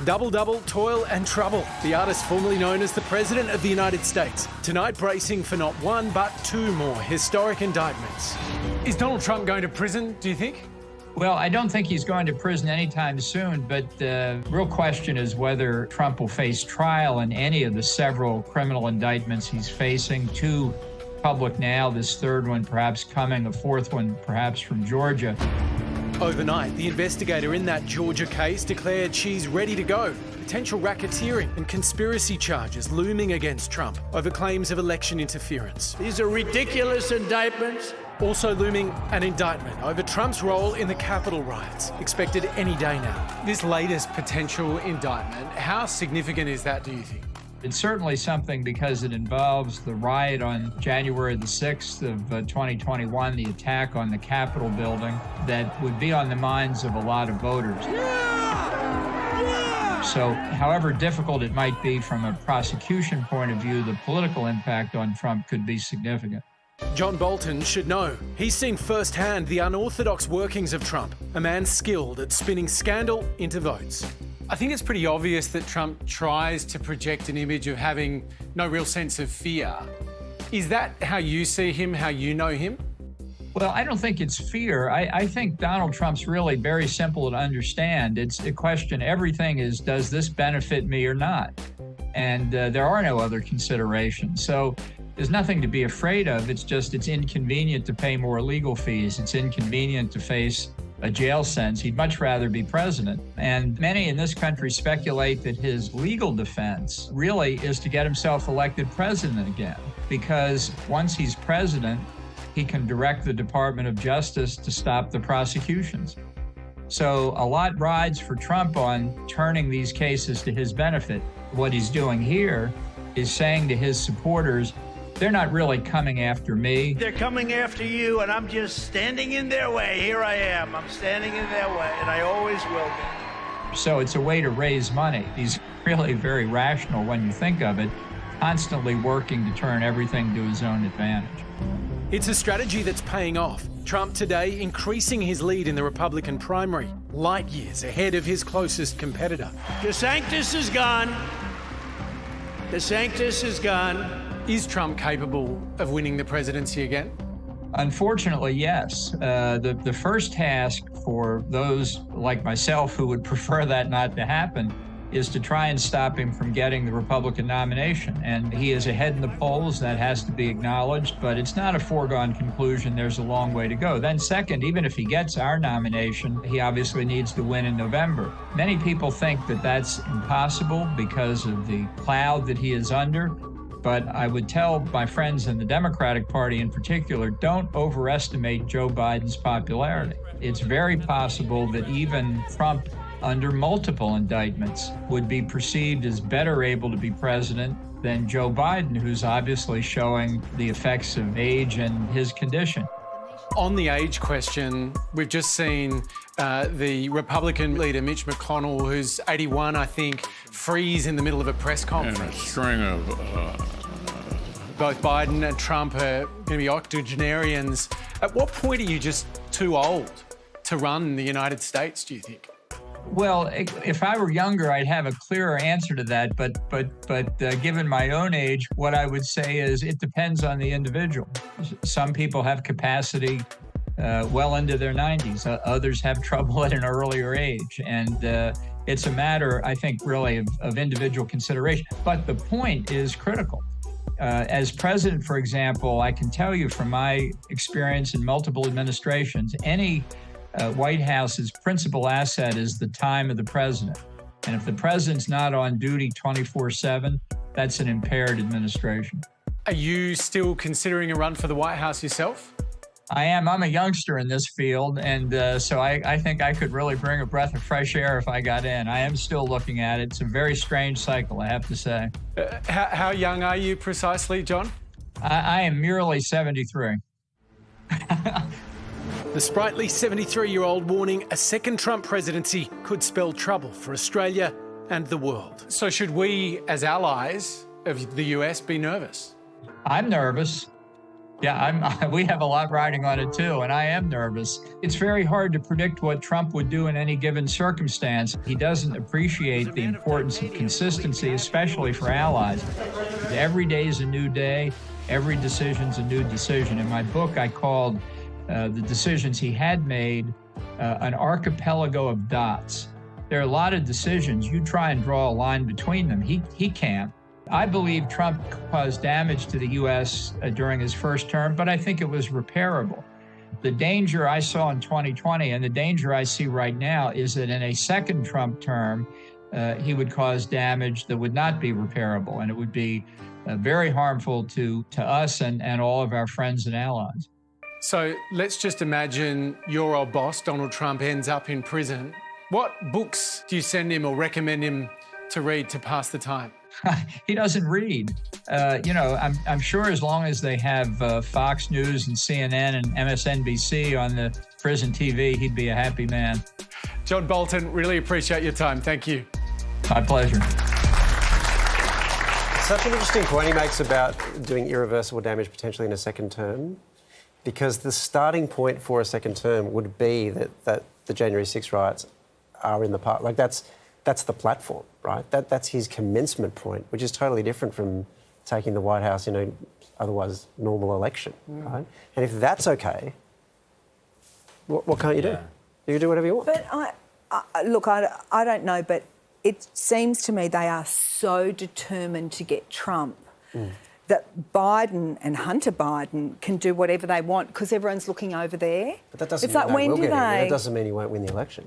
Double, double, toil and trouble. The artist formerly known as the President of the United States. Tonight bracing for not one, but two more historic indictments. Is Donald Trump going to prison, do you think? Well, I don't think he's going to prison anytime soon, but the real question is whether Trump will face trial in any of the several criminal indictments he's facing. Two public now, this third one perhaps coming, a fourth one perhaps from Georgia. Overnight, the investigator in that Georgia case declared she's ready to go. Potential racketeering and conspiracy charges looming against Trump over claims of election interference. These are ridiculous indictments. Also looming an indictment over Trump's role in the Capitol riots, expected any day now. This latest potential indictment, how significant is that, do you think? It's certainly something because it involves the riot on January the 6th of 2021, the attack on the Capitol building that would be on the minds of a lot of voters. So however difficult it might be from a prosecution point of view, the political impact on Trump could be significant. John Bolton should know. He's seen firsthand the unorthodox workings of Trump, a man skilled at spinning scandal into votes. I think it's pretty obvious that Trump tries to project an image of having no real sense of fear. Is that how you see him, how you know him? Well, I don't think it's fear. I think Donald Trump's really very simple to understand. It's a question, everything is, does this benefit me or not? And there are no other considerations. So there's nothing to be afraid of. It's just it's inconvenient to pay more legal fees. It's inconvenient to face a jail sentence. He'd much rather be president. And many in this country speculate that his legal defense really is to get himself elected president again, because once he's president, he can direct the Department of Justice to stop the prosecutions. So a lot rides for Trump on turning these cases to his benefit. What he's doing here is saying to his supporters, they're not really coming after me. They're coming after you, and I'm just standing in their way. Here I am. I'm standing in their way, and I always will be. So it's a way to raise money. He's really very rational when you think of it, constantly working to turn everything to his own advantage. It's a strategy that's paying off. Trump today increasing his lead in the Republican primary, light years ahead of his closest competitor. DeSantis is gone. DeSantis is gone. Is Trump capable of winning the presidency again? Unfortunately, yes. The first task for those like myself who would prefer that not to happen is to try and stop him from getting the Republican nomination. And he is ahead in the polls, that has to be acknowledged, but it's not a foregone conclusion. There's a long way to go. Then second, even if he gets our nomination, he obviously needs to win in November. Many people think that that's impossible because of the cloud that he is under. But I would tell my friends in the Democratic Party in particular, don't overestimate Joe Biden's popularity. It's very possible that even Trump, under multiple indictments, would be perceived as better able to be president than Joe Biden, who's obviously showing the effects of age and his condition. On the age question, we've just seen the Republican leader, Mitch McConnell, who's 81, I think, freeze in the middle of a press conference. And a string of... Both Biden and Trump are going to be octogenarians. At what point are you just too old to run the United States, do you think? Well, if I were younger, I'd have a clearer answer to that. But given my own age, what I would say is it depends on the individual. Some people have capacity well into their 90s. Others have trouble at an earlier age. And it's a matter, I think, really of individual consideration. But the point is critical. As president, for example, I can tell you from my experience in multiple administrations, any White House's principal asset is the time of the president. And if the president's not on duty 24/7, that's an impaired administration. Are you still considering a run for the White House yourself? I am. I'm a youngster in this field, and so I think I could really bring a breath of fresh air if I got in. I am still looking at it. It's a very strange cycle, I have to say. How young are you precisely, John? I am merely 73. The sprightly 73-year-old warning a second Trump presidency could spell trouble for Australia and the world. So should we, as allies of the US, be nervous? I'm nervous. Yeah, we have a lot riding on it too, and I am nervous. It's very hard to predict what Trump would do in any given circumstance. He doesn't appreciate the importance of consistency, especially for allies. Every day is a new day. Every decision's a new decision. In my book, I called the decisions he had made an archipelago of dots. There are a lot of decisions. You try and draw a line between them. He can't. I believe Trump caused damage to the U.S. During his first term, but I think it was repairable. The danger I saw in 2020 and the danger I see right now is that in a second Trump term, he would cause damage that would not be repairable, and it would be very harmful to us and all of our friends and allies. So let's just imagine your old boss, Donald Trump, ends up in prison. What books do you send him or recommend him to read to pass the time? He doesn't read. I'm sure as long as they have Fox News and CNN and MSNBC on the prison TV, he'd be a happy man. John Bolton, really appreciate your time. Thank you. My pleasure. Such an interesting point he makes about doing irreversible damage potentially in a second term, because the starting point for a second term would be that the January 6 riots are in the past. Like that's the platform, right? That's his commencement point, which is totally different from taking the White House in a otherwise normal election, right? And if that's okay, what can't you do? You can do whatever you want. But I don't know, but it seems to me they are so determined to get Trump that Biden and Hunter Biden can do whatever they want because everyone's looking over there. But that doesn't it's mean like, when do they? That doesn't mean he won't win the election.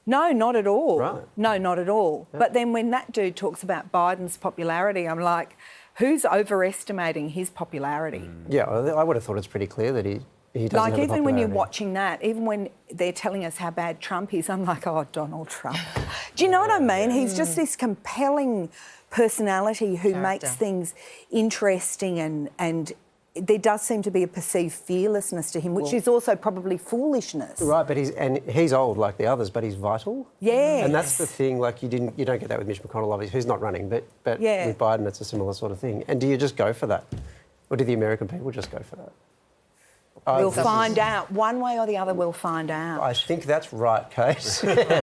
No, not at all. Right. No, not at all. Yeah. But then when that dude talks about Biden's popularity, I'm like, who's overestimating his popularity? Yeah, I would have thought it's pretty clear that he doesn't Like, have the even when you're popularity. watching that, even when they're telling us how bad Trump is, I'm like, oh, Donald Trump. Do you know what I mean? He's just this compelling personality who makes things interesting and there does seem to be a perceived fearlessness to him, which is also probably foolishness. Right, but he's old like the others, but he's vital. Yes. And that's the thing. Like you don't get that with Mitch McConnell, obviously, who's not running, but with Biden, it's a similar sort of thing. And do you just go for that, or do the American people just go for that? We'll find out. One way or the other, we'll find out. I think that's right, Kate.